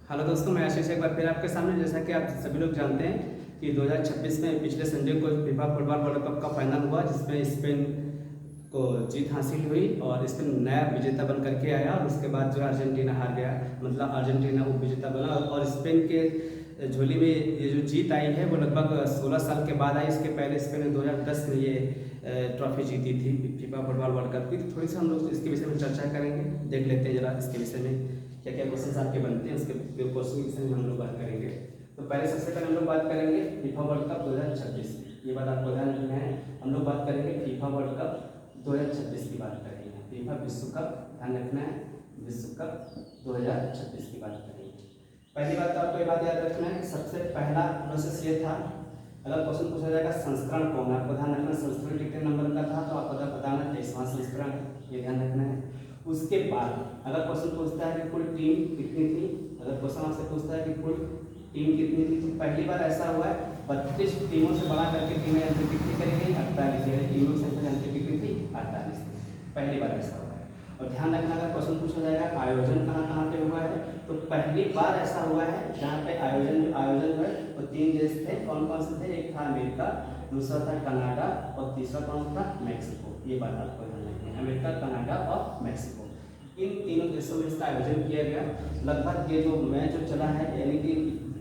Hello दोस्तों, मैं आशीष एक बार फिर आपके सामने। जैसा कि आप सभी लोग जानते हैं कि 2026 में पिछले संडे को फीफा फुटबॉल वर्ल्ड कप का फाइनल हुआ, जिसमें स्पेन को जीत हासिल हुई और स्पेन नया विजेता बन करके आया। और उसके बाद जो अर्जेंटीना हार गया, मतलब अर्जेंटीना वो विजेता बना। और स्पेन के झोली में ये जो जीत आई है वो लगभग 16 साल के बाद आई। इसके पहले स्पेन ने 2010 में ये ट्रॉफी जीती थी फीफा फुटबॉल वर्ल्ड कप की। थोड़ी सी हम लोग इसके विषय में चर्चा करेंगे, देख लेते हैं जरा इसके विषय में क्या क्या क्वेश्चन आपके बनते हैं। उसके क्वेश्चन के विषय में हम लोग बात करेंगे। तो पहले सबसे पहले हम लोग बात करेंगे फीफा वर्ल्ड कप 2026। ये बात आपको ध्यान रखना है। हम लोग बात करेंगे फीफा वर्ल्ड कप 2026 की बात करेंगे। फीफा विश्व कप, ध्यान रखना है, विश्व कप 2026 की बात करेंगे। पहली बात तो आपको ये बात याद रखना है कि सबसे पहला प्रोसेस ये था, अगर क्वेश्चन पूछा जाएगा संस्करण कौन है, आपको ध्यान रखना संस्करण कितने नंबर का था, तो आपको बताना 23वां संस्करण, ये ध्यान रखना है। उसके बाद अगर क्वेश्चन पूछता है कि कुल टीम कितनी थी, अगर क्वेश्चन आपसे पूछता है कि कुल टीम कितनी थी, तो पहली बार ऐसा हुआ है 32 टीमों से बड़ा करके टीमें अंतर कितनी करी गई, 48 टीमों से अंतर कितनी थी, 48 थी। पहली बार ऐसा हुआ है। और ध्यान रखना अगर क्वेश्चन पूछा जाएगा आयोजन कहाँ कहाँ पे हुआ है, तो पहली बार ऐसा हुआ है जहाँ पे आयोजन है वो 3 देश थे। कौन कौन से थे? एक था अमेरिका, दूसरा था कनाडा और तीसरा कौन था? मैक्सिको। ये बात आपको ध्यान रखनी है, अमेरिका, कनाडा और मैक्सिको, इन तीनों देशों में इसका आयोजन किया गया। लगभग ये जो मैच जो चला है, यानी कि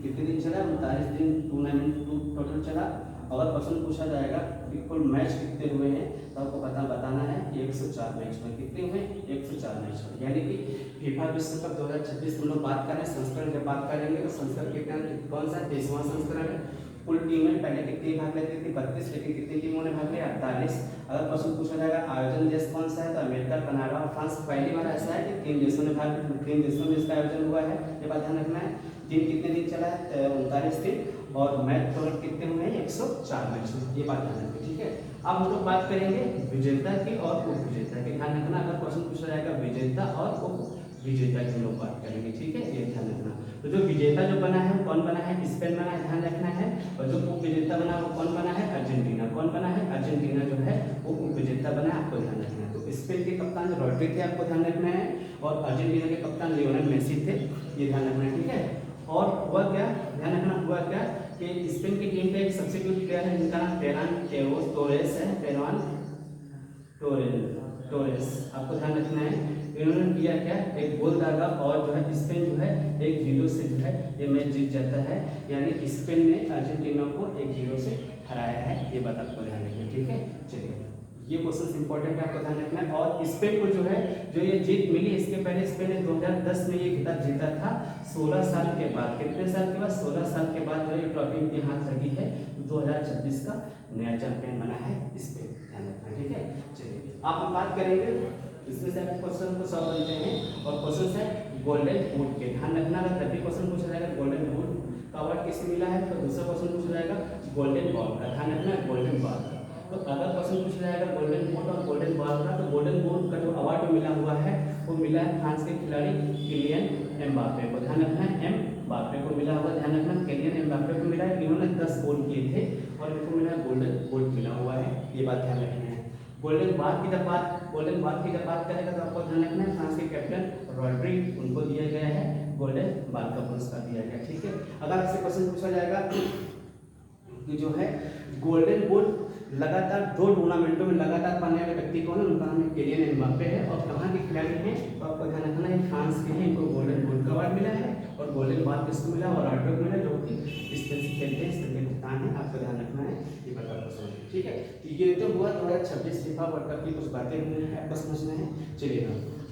कितने दिन चला? 39 दिन टूर्नामेंट टोटल चला। अगर क्वेश्चन पूछा जाएगा कि कुल मैच कितने हुए हैं, तो आपको बताना है 104 मैच में। कितने हुए? 104 मैच हुए। यानी कि फीफा विश्व कप 2026 हम लोग बात करें संस्करण की बात करेंगे, तो संस्करण कितना, कौन सा? 23वां संस्करण है। कुल टीमें पहले कितनी भाग लेती थी? 32, लेकिन कितनी टीमों ने भाग लिया? 48। अगर क्वेश्चन पूछा जाएगा आयोजन देश कौन सा है, तो अमेरिका, कनाडा और फ्रांस। पहली बार ऐसा है कि 3 देशों ने भाग, 3 देशों में इसका आयोजन हुआ है, ये बात ध्यान रखना है। दिन कितने दिन चला है? 39 दिन। और मैच टोटल कितने हुए हैं? 104 मैच हुए, ये बात ध्यान रखना, ठीक है। अब हम लोग बात करेंगे विजेता की और उप विजेता की। ध्यान रखना अगर क्वेश्चन पूछा जाएगा विजेता और उप विजेता की हम लोग बात करेंगे, ठीक है, ये ध्यान रखना। तो जो विजेता जो बना है वो कौन बना है? स्पेन बना है, ध्यान रखना है। और जो उप विजेता बना वो कौन बना है? अर्जेंटीना। कौन बना है? अर्जेंटीना जो है वो उप विजेता बना है, आपको ध्यान रखना है। तो स्पेन के कप्तान रॉड्री थे, आपको ध्यान रखना है, और अर्जेंटीना के कप्तान लियोनेल मेसी थे, ये ध्यान रखना है, ठीक है। और हुआ क्या, ध्यान रखना, हुआ क्या कि स्पेन की टीम का एक सब्स्टिट्यूट प्लेयर है जिनका नाम फेरान टोरेस है, फेरान टोरेस, आपको ध्यान रखना है। इन्होंने किया क्या? एक गोल दागा और जो है स्पेन जो है 1-0 से जो है ये मैच जीत जाता है। यानी स्पेन ने अर्जेंटीना को 1-0 से हराया है, ये बात आपको ध्यान रखना है, ठीक है। चलिए, ये क्वेश्चन इंपॉर्टेंट है, आपको ध्यान रखना है। और स्पेन को जो है जो ये जीत मिली, इसके पहले स्पेन ने 2010 में ये खिताब जीता था। 16 साल के बाद, कितने साल के बाद? 16 साल के बाद जो ये ट्रॉफी इनके हाथ लगी है। 2026 का नया चैंपियन बना है स्पेन, ध्यान रखना, ठीक है। चलिए, अब हम बात करेंगे इसमें से क्वेश्चन को सॉल्व करते हैं। और क्वेश्चन है गोल्डन बूट के, ध्यान रखना अगर तभी क्वेश्चन पूछा जाएगा गोल्डन बूट का अवार्ड किसे मिला है, तो दूसरा क्वेश्चन पूछा जाएगा गोल्डन बॉल का, ध्यान रखना गोल्डन बॉल का। तो अगर क्वेश्चन पूछा जाएगा गोल्डन बूट और गोल्डन बॉल का, तो गोल्डन बूट का जो अवार्ड मिला हुआ है वो मिला है फ्रांस के खिलाड़ी किलियन एम्बापे को, ध्यान रखना है, एम्बापे को मिला हुआ, ध्यान रखना किलियन एम्बापे को मिला है। इन्होंने 10 गोल किए थे और इनको मिला गोल्डन बूट मिला हुआ है, ये बात ध्यान रखना है। गोल्डन बॉल की जब बात करेगा तो आपको ध्यान रखना है फ्रांस के कैप्टन रॉड्री, उनको दिया गया है गोल्डन बॉल का पुरस्कार दिया गया, ठीक है। अगर आपसे क्वेश्चन पूछा जाएगा कि जो है गोल्डन बूट लगातार 2 टूर्नामेंटों में लगातार पाने वाले व्यक्ति कौन है, उनका नाम किलियन एम्बापे है। और कहाँ के खिलाड़ी हैं, तो आपको ध्यान रखना है फ्रांस के हैं, इनको गोल्डन बूट का अवार्ड मिला है। और गोल्डन बॉल किसको मिला? और रॉड्री को मिला, जो कि इस तरह से खेलते हैं, इस तरह के कप्तान है, आपको ध्यान रखना है, ये बात आपको समझना, ठीक है। तो ये तो हुआ 2026 फीफा वर्ल्ड कप की कुछ बातें आपको समझना है। चलिए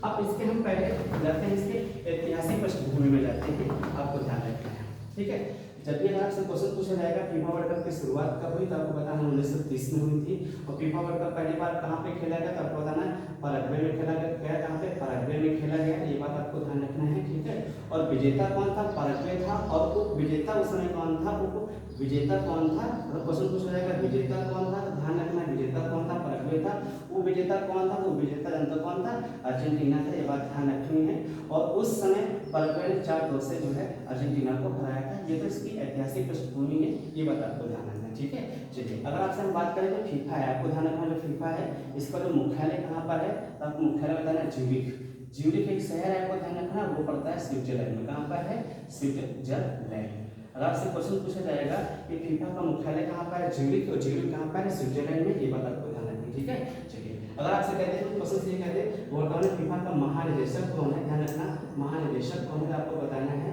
अब इसके हम पहले जाते हैं, इसके ऐतिहासिक पृष्ठभूमि में जाते हैं, आपको ध्यान रखना है, ठीक है। जब भी अगर आपसे क्वेश्चन पूछा जाएगा फीफा वर्ल्ड कप की शुरुआत कब हुई, तो आपको बताना 1930 में हुई थी। और फीफा वर्ल्ड कप पहली बार कहाँ पे खेला गया, तो आपको बताना पैराग्वे में खेला गया। कहाँ पे? पैराग्वे में खेला गया, ये बात आपको ध्यान रखना है, ठीक है। और विजेता कौन था? पैराग्वे था। और उप विजेता उस समय कौन था? उप विजेता कौन था? अगर क्वेश्चन पूछा जाएगा विजेता कौन था, तो ध्यान रखना विजेता कौन था? पैराग्वे था। उप विजेता कौन था? तो विजेता जनता कौन था? अर्जेंटीना था, ये बात ध्यान रखनी है। और उस समय पैराग्वे ने 4-2 से जो है अर्जेंटीना को हराया था। ये तो इसकी ऐतिहासिक पृष्ठभूमि है, ये बात आपको ध्यान रखना है, ठीक है। चलिए, अगर आपसे हम बात करें तो फीफा है, आपको ध्यान रखना जो फीफा है इसका जो मुख्यालय कहाँ पर है, तो आपको मुख्यालय बताना ज्यूरिख, ज्यूरिख एक शहर है, आपको ध्यान रखना, वो पड़ता है स्विट्जरलैंड में। कहाँ पर है? स्विट्जरलैंड। अगर आपसे क्वेश्चन पूछा जाएगा कि फीफा का मुख्यालय कहाँ पर है? ज्यूरिख, और ज्यूरिख कहाँ पर है? स्विट्जरलैंड में। ये बात आपको ध्यान रखनी, ठीक है। चलिए, अगर आपसे कहते हैं क्वेश्चन से कहते हैं वर्तमान फीफा का महानिदेशक कौन है? ध्यान रखना, महानिदेशक कौन है आपको बताना है।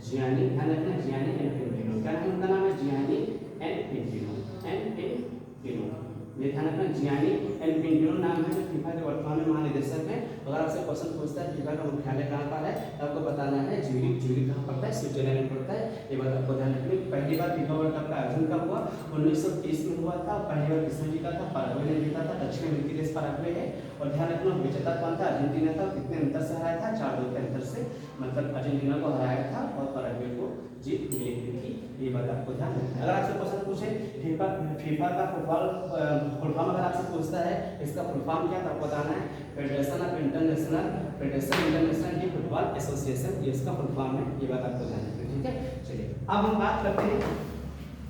जियानी, ध्यान रखना, जियानी इन्फेंटिनो। क्या नाम उनका नाम है? Gianni Infantino. इन्फेंटिनो, ये ध्यान रखना, जियानी इन्फेंटिनो नाम है जो फीफा के वर्तमान में महानिदेशक है। अगर आपसे क्वेश्चन पूछता है फीफा का मुख्यालय कहाँ पर है, तो आपको बताना है ज्यूरिख। ज्यूरिख कहाँ पड़ता है? स्विट्जरलैंड में पड़ता है। ये बात आपको ध्यान रखनी। पहली बार फीफा वर्ल्ड कप का आयोजन कब हुआ? 1930 में हुआ था। पहली बार किसने जीता था? पैराग्वे ने जीता था। दक्षिण अमेरिकी देश पैराग्वे है। और ध्यान रखना, विजेता कौन था? अर्जेंटीना था। कितने अंतर से हराया था? 4-2 के अंतर से, मतलब अर्जेंटीना को हराया था और पैराग्वे को जीत मिली थी। ये बात आपको ध्यान रखना। अगर आपसे क्वेश्चन पूछे फीफा का फुल फॉर्म अगर आपसे पूछता है, इसका फुल फॉर्म क्या था आपको बताना है। फेडरेशन इंटरनेशनल फुटबॉल एसोसिएशन, ये इसका फुल फॉर्म है। ये बात आपको ध्यान रखना, ठीक है। चलिए, अब हम बात करते हैं,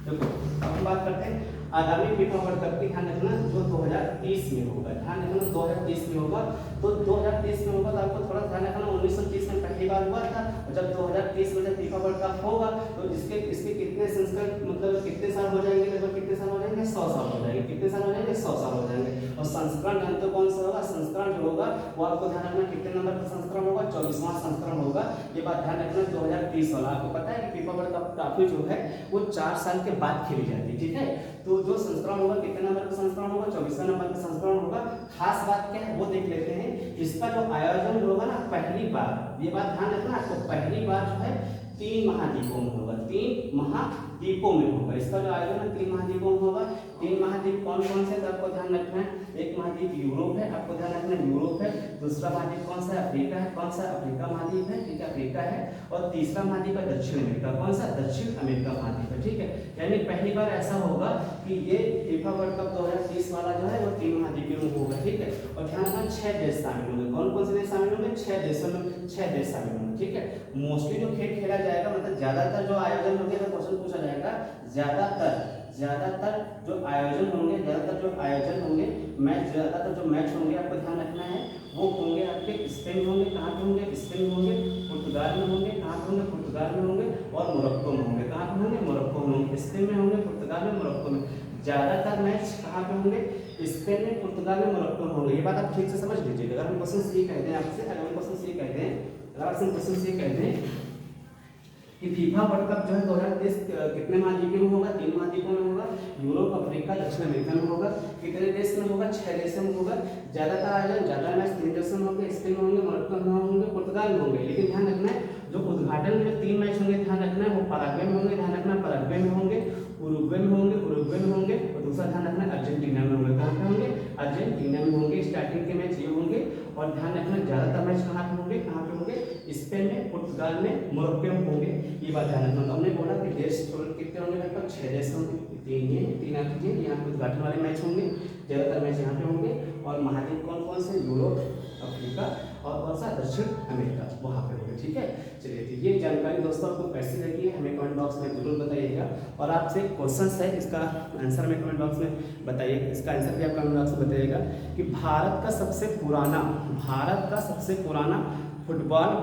देखो अब हम बात करते हैं आगामी फीफा वर्ल्ड कप की। ध्यान रखना, जो 2030 में होगा। ध्यान रखना, 2030 में होगा। तो 2030 में होगा तो आपको थोड़ा ध्यान रखना, 1930 में पहली बार हुआ था, और जब 2030 में जब फीफा वर्ल्ड कप होगा तो इसके कितने संस्करण, मतलब कितने साल हो जाएंगे? लगभग कितने साल हो जाएंगे? 100 साल हो जाएंगे। कितने साल हो जाएंगे? 100 साल हो जाएंगे। और संस्करण जानते हो कौन सा होगा? संस्करण जो होगा वो आपको ध्यान रखना, कितने नंबर का संस्करण होगा? 24वां संस्करण होगा। ये बात ध्यान रखना, 2030 वाला। आपको पता है कि फीफा वर्ल्ड कप ट्रॉफी जो है वो 4 साल के बाद खेली जाती है, ठीक है। तो जो संस्करण होगा, कितने नंबर का संस्करण होगा? 24वां नंबर का संस्करण होगा। खास बात क्या है वो देख लेते हैं। इसका जो आयोजन होगा ना, पहली बार, ये बात ध्यान रखना आपको, पहली बार जो है 3 महाद्वीपों में होगा। 3 महाद्वीपों में होगा इसका जो आयोजन है, 3 महाद्वीपों में होगा। 3 महाद्वीप कौन कौन से? तो आपको ध्यान रखना है, एक महाद्वीप यूरोप है, आपको ध्यान रखना यूरोप है। दूसरा महाद्वीप कौन सा? अफ्रीका है। कौन सा? अफ्रीका महाद्वीप है, ठीक है, अफ्रीका है। और तीसरा महाद्वीप है दक्षिण अमेरिका। कौन सा? दक्षिण अमेरिका महाद्वीप है, ठीक है। यानी पहली बार ऐसा होगा कि ये फीफा वर्ल्ड कप 2030 वाला जो है वो 3 महाद्वीपों में होगा, ठीक है। और ध्यान रखना, 6 देश शामिल होंगे। कौन कौन से देश शामिल होंगे? 6 देशों में 6 देश शामिल होंगे, ठीक है। मोस्टली जो खेल खेला जाएगा, मतलब ज्यादातर जो आयोजन होंगे, तो क्वेश्चन पूछा जाएगा, ज्यादातर जो आयोजन होंगे, ज्यादातर जो मैच होंगे आपको ध्यान रखना है वो होंगे आपके स्पेन में होंगे। कहाँ पे होंगे? स्पेन में होंगे। पुर्तगाल में होंगे। कहाँ पे होंगे? पुर्तगाल में होंगे। और मोरक्को में होंगे। कहाँ पे होंगे? मोरक्को में होंगे। स्पेन में होंगे, पुर्तगाल में, मोरक्को में। ज्यादातर मैच कहाँ पे होंगे? स्पेन में, पुर्तगाल में, मोरक्को में होंगे। ये बात आप ठीक से समझ लीजिएगा। अगर हम क्वेश्चन से ये कहते हैं आपसे, कहते हैं कि फीफा वर्ल्ड कप जो है 2030 कितने महाद्वीपों में होगा? 3 महाद्वीपों में होगा। यूरोप, अफ्रीका, दक्षिण अमेरिका में होगा। कितने देश में होगा? 6 देशों में होगा। ज्यादातर आयोजन, ज्यादा मैच 3 देशों में होंगे, स्पेन में होंगे, मोरक्को में होंगे, पुर्तगाल में होंगे। लेकिन ध्यान रखना है, जो उद्घाटन में 3 मैच होंगे, ध्यान रखना है वो पैराग्वे में होंगे। ध्यान रखना, पैराग्वे में होंगे, उरुग्वे में होंगे, और दूसरा ध्यान रखना अर्जेंटीना में होंगे। कहाँ पे होंगे? अर्जेंटीना में होंगे। स्टार्टिंग के मैच ये होंगे। और ध्यान रखना, ज्यादातर मैच कहाँ पे होंगे? स्पेन में, पुर्तगाल में, मोरक्को में होंगे। ये बात ध्यान रखना। हमने बोला कि देश टोटल कितने होंगे? लगभग 6 देश होंगे। 3 आपके यहाँ पे उद्घाटन वाले मैच होंगे, ज्यादातर मैच यहाँ पे होंगे। और महाद्वीप कौन कौन से? यूरोप, अफ्रीका और कौन सा? दक्षिण अमेरिका, वहाँ पे होंगे, ठीक है। चलिए, तो ये जानकारी दोस्तों आपको कैसी लगी है हमें कमेंट बॉक्स में जरूर बताइएगा। और आपसे क्वेश्चन है, इसका आंसर में कमेंट बॉक्स में बताइए। इसका आंसर भी आप कमेंट बॉक्स में बताइएगा कि भारत का सबसे पुराना फुटबॉल